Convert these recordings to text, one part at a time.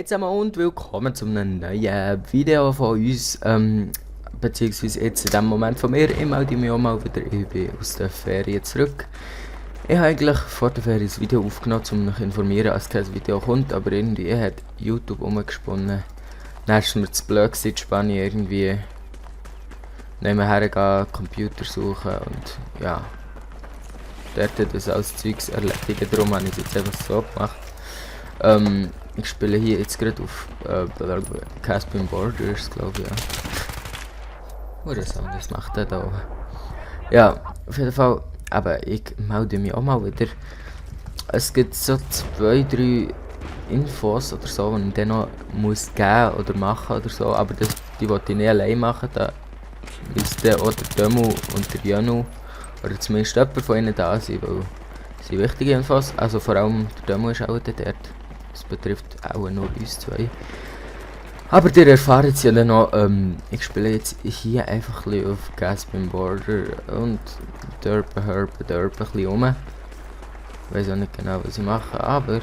Hey zusammen und willkommen zu einem neuen Video von uns, beziehungsweise jetzt in dem Moment von mir. Ich melde mich auch mal wieder, ich bin aus der Ferien zurück. Ich habe eigentlich vor der Ferien ein Video aufgenommen, um mich zu informieren, als kein Video kommt, aber irgendwie hat YouTube umgesponnen. Dann ist mir zu blöd gewesen, in Spanien irgendwie nebenher gehen, Computer suchen und ja, dort hat das alles Zeugs erledigen, darum habe ich es jetzt einfach so gemacht. Ich spiele hier jetzt gerade auf Caspian Borders, glaube ich, ja. Oder so, was macht der da? Ja, auf jeden Fall, aber ich melde mich auch mal wieder. Es gibt so 2, 3 Infos oder so, die ich dann noch muss geben oder machen oder so, aber die wollte ich nicht allein machen, da müsste auch der Demo und der Janu oder zumindest jemand von ihnen da sein, weil es sind wichtige Infos, also vor allem der Demo ist auch dort. Das betrifft auch nur uns zwei. Aber ihr erfahrt es ja dann noch, ich spiele jetzt hier einfach ein bisschen auf Caspian Border und derpe ein bisschen rum. Ich weiß auch nicht genau, was ich mache, aber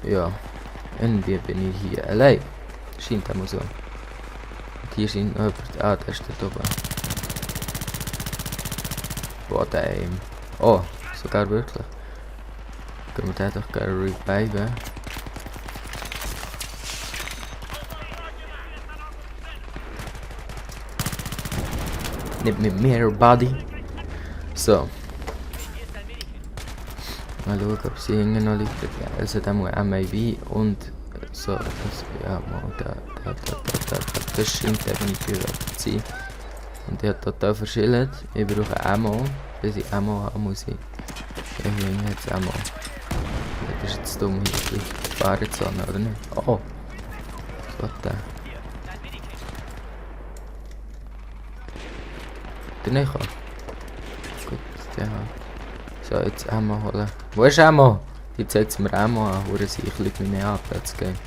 ja, irgendwie bin ich hier allein. Scheint auch so. Und hier scheint noch jemand. Ah, der ist dort oben. Boah, damn. Oh, sogar wirklich. Können wir den doch gerne reviven. Nicht mit mir, Buddy. So. Mal schauen, ob sie hinten noch liegt. Also da muss MAV und so. Das, ja, mal das scheint definitiv zu sein. Und ich habe total verschillt. Ich brauche Ammo. Bis ich Ammo habe, muss ich. Hier hinten hat es Ammo. Das ist jetzt dumm, hier die Fahrenzone, oder nicht? Oh! Was war der? Der nicht kann? Gut, der hat. So, jetzt Ammo holen. Wo ist Ammo? Jetzt zeigt es mir Ammo an, wo ich mich nicht an, Platz gehen.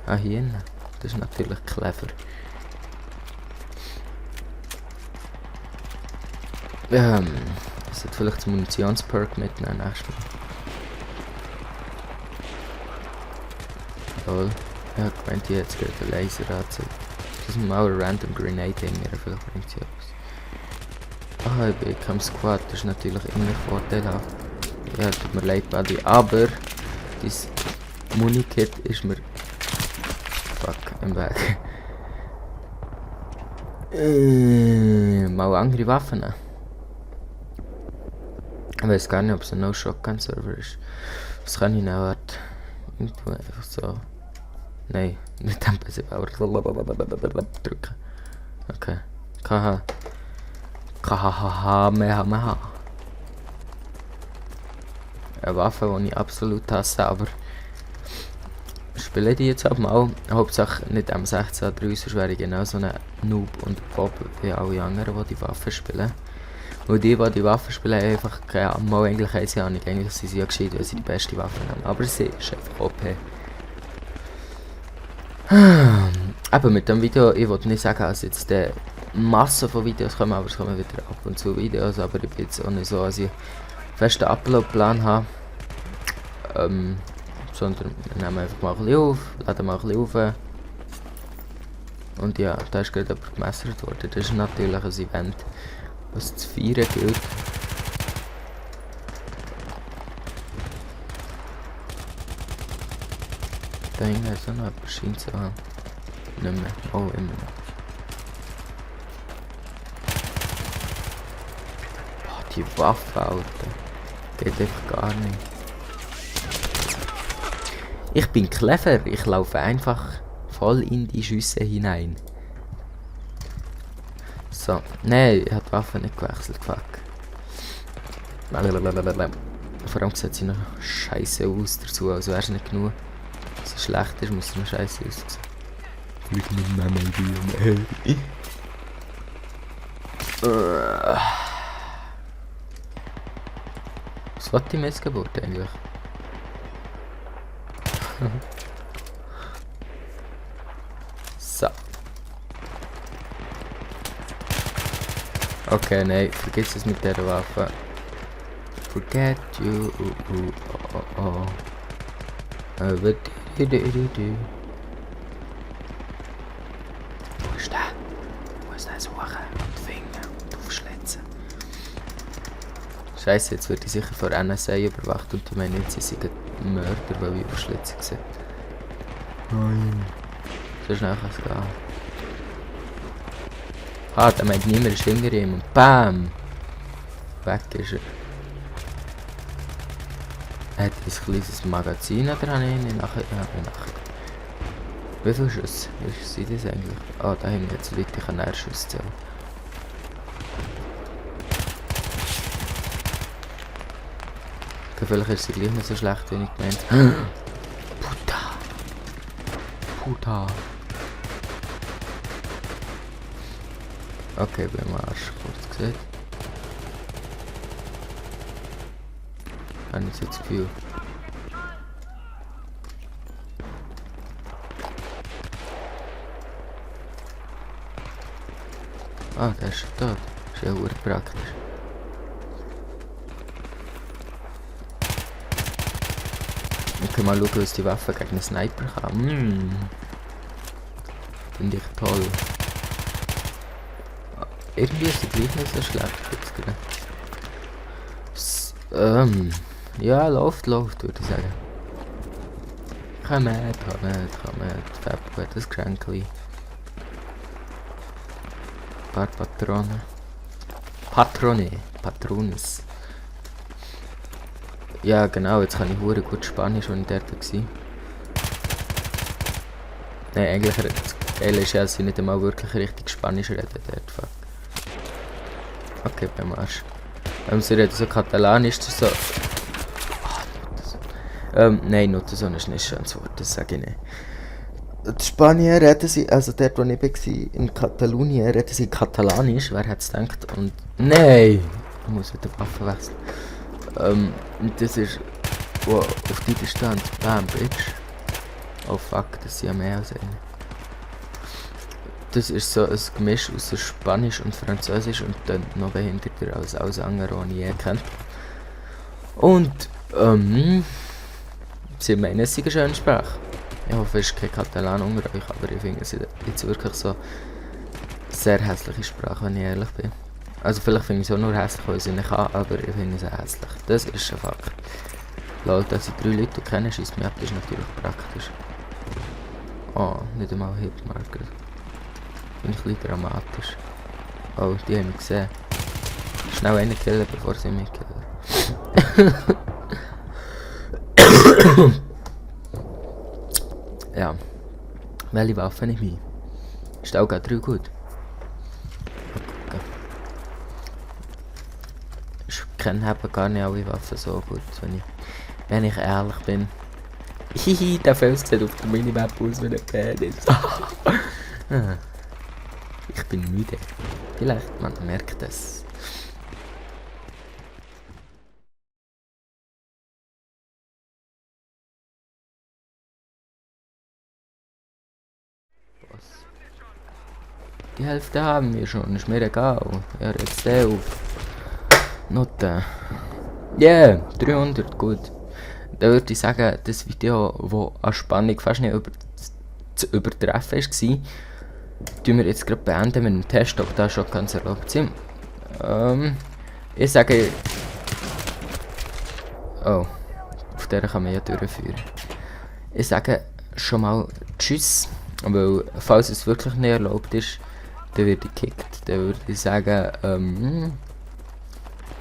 Ah, hier. Das ist natürlich clever. Ich sollte vielleicht das Munitionsperk mitnehmen nächstes Mal. Toll. Ich habe gemeint, ich hätte jetzt gerade einen Laser angezeigt. Das ist mal ein Random Grenade hängen, vielleicht bringt sie etwas. Ah, ich bin kein Squad, das ist natürlich immer vorteilhaft. Ja, tut mir leid, Buddy, aber dieses Munikit ist mir fuck im Weg. Mal andere Waffen nehmen. Ich weiß gar nicht, ob es ein No-Shotgun-Server ist. Was kann ich noch? Irgendwo einfach so. Nein, nicht den PC-Bauer. Drücken. Okay. KH. KHH. Eine Waffe, die ich absolut hasse, aber spiele die jetzt auch mal. Hauptsache nicht M16-3, sonst wäre ich genau so ein Noob und Bob wie alle anderen, die Waffen spielen. Und die Waffen spielen, einfach keine Ammo, eigentlich haben sie auch nicht. Eigentlich sind sie ja gescheit, weil sie die beste Waffe haben. Aber sie ist einfach OP. Aber mit dem Video, ich wollte nicht sagen, dass jetzt Massen von Videos kommen, aber es kommen wieder ab und zu Videos. Aber ich bin jetzt auch nicht so, dass ich einen festen Upload-Plan habe. Sondern wir nehmen einfach mal ein bisschen auf, laden mal ein bisschen auf. Und ja, da ist gerade jemand gemessert worden. Das ist natürlich ein Event, was zu feiern gilt. Da hinten ist noch jemand, scheint zu haben. Nicht mehr. Oh, immer noch. Boah, die Waffe, Alter. Geht einfach gar nicht. Ich bin clever. Ich laufe einfach voll in die Schüsse hinein. So. Nein, ich habe die Waffe nicht gewechselt. Fuck. Vor allem sieht sie noch scheiße aus dazu, also wäre es nicht genug. Wenn sie schlecht ist, muss sie noch scheiße aussehen. Vielleicht mit meinem Video. Was war die Messgeburt eigentlich? So. Okay, nein, vergiss es mit der Waffe. Forget you. Oh. Wo ist der? Ich muss den suchen und finden und aufschlitzen. Scheiße, jetzt wird ich sicher von NSA überwacht und die meinen jetzt, sie sind Mörder, weil ich aufschlitzen sehe. Nein. So schnell kann es gehen. Ah, der meint niemand ist hinter ihm und BAM! Weg ist er. Er hat ein kleines Magazin oder habe ich ihn nachher? Ja, nachher. Wie viele Schüsse sind das eigentlich? Ah, da haben wir jetzt Leute, die können Schüsse zählen. Okay, vielleicht ist sie gleich nicht so schlecht, wie ich gemeint habe. Puta! Puta! Okay, beim Arsch, kurz gesehen. Habe ich jetzt das Gefühl. Ah, der ist schon tot. Das ist ja sehr praktisch. Ich kann mal schauen, was die Waffe gegen einen Sniper kann. Finde ich toll. Irgendwie ist die gleich nicht so schlecht jetzt gerade. Ja, läuft, würde ich sagen. Komm mit. Fab, gutes Geschenk. Ein paar Patronen. Patrones. Ja, genau, jetzt kann ich hure gut Spanisch, als ich dort war. Nein, eigentlich, das Geile ist ja, dass ich nicht einmal wirklich richtig Spanisch reden dort. Fuck. Okay, beim Arsch. Sie reden so Katalanisch, das ist so... nein, Nutterson ist nicht schön zu Wort, das sage ich nicht. Die Spanier reden sie, also dort wo ich war, in Katalonien, reden sie Katalanisch, wer hätte es gedacht? Und... Nein! Ich muss wieder die Waffe wechseln. Und das ist... Wow, auf die Distanz, bam, Bitch. Oh fuck, das ist ja mehr als eine. Das ist so ein Gemisch aus Spanisch und Französisch und dann noch behinderter als alles andere, was ich je kennt. Und, sie meinen, es ist eine schöne Sprache. Ich hoffe, es ist kein Katalan unter euch, aber ich finde es jetzt wirklich so sehr hässliche Sprache, wenn ich ehrlich bin. Also vielleicht finde ich es auch nur hässlich, weil ich sie nicht kann, aber ich finde es auch hässlich. Das ist ein Fakt. Laut, dass ich 3 Leute kenne, schießt mich ab, das ist natürlich praktisch. Oh, nicht einmal Hitmarker. Bin ich ein bisschen dramatisch. Oh, die haben mich gesehen. Schnell einen killen, bevor sie mich killen. Ja. Welche Waffe nehme ich? Ist auch gerade 3 gut? Okay. Ich kenne eben gar nicht alle Waffen so gut, wenn ich ehrlich bin. Hihi, der Fels sieht auf der Minimap aus wie ein Penis. Ich bin müde. Vielleicht, man merkt es. Was? Die Hälfte haben wir schon, ist mir egal. Ja, jetzt der auf. Noten. Yeah, 300, gut. Dann würde ich sagen, das Video, das an Spannung fast nicht zu übertreffen war, tun wir jetzt gerade beenden mit dem Test, ob das schon ganz erlaubt sind. Ich sage... Oh, auf der kann man ja durchführen. Ich sage schon mal Tschüss, weil falls es wirklich nicht erlaubt ist, dann wird ich gekickt. Dann würde ich sagen,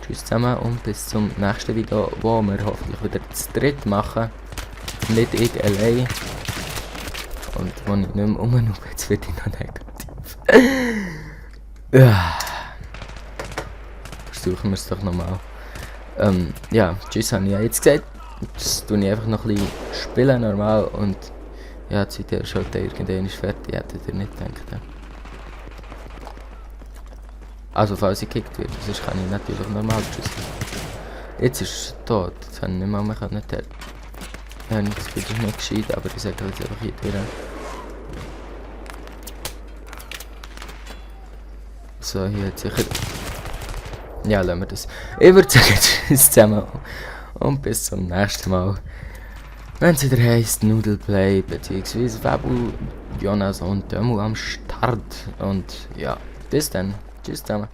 Tschüss zusammen und bis zum nächsten Video, wo wir hoffentlich wieder zu dritt machen. Nicht ich allein. Und wenn ich nicht mehr rumschaue, jetzt wird ich noch negativ. Ja. Versuchen wir es doch nochmal. Ja, tschüss habe ich ja jetzt gesagt. Jetzt tue ich einfach noch ein bisschen spielen normal und ja, die Zeit ist halt irgendwann fertig, hättet ihr nicht gedacht. Ja. Also falls ich gekickt werde, sonst kann ich natürlich normal tschüss. Jetzt ist es tot, jetzt kann ich nicht mehr können. Ja, das ist nicht gescheit, aber ich sage jetzt einfach hier durch. So, hier hat sicher... Ja, lassen wir das. Ich würde sagen, tschüss zusammen und bis zum nächsten Mal. wenn es wieder heisst Noodleplay, beziehungsweise Fabu, Jonas und Demu am Start. Und ja, bis dann. Tschüss zusammen.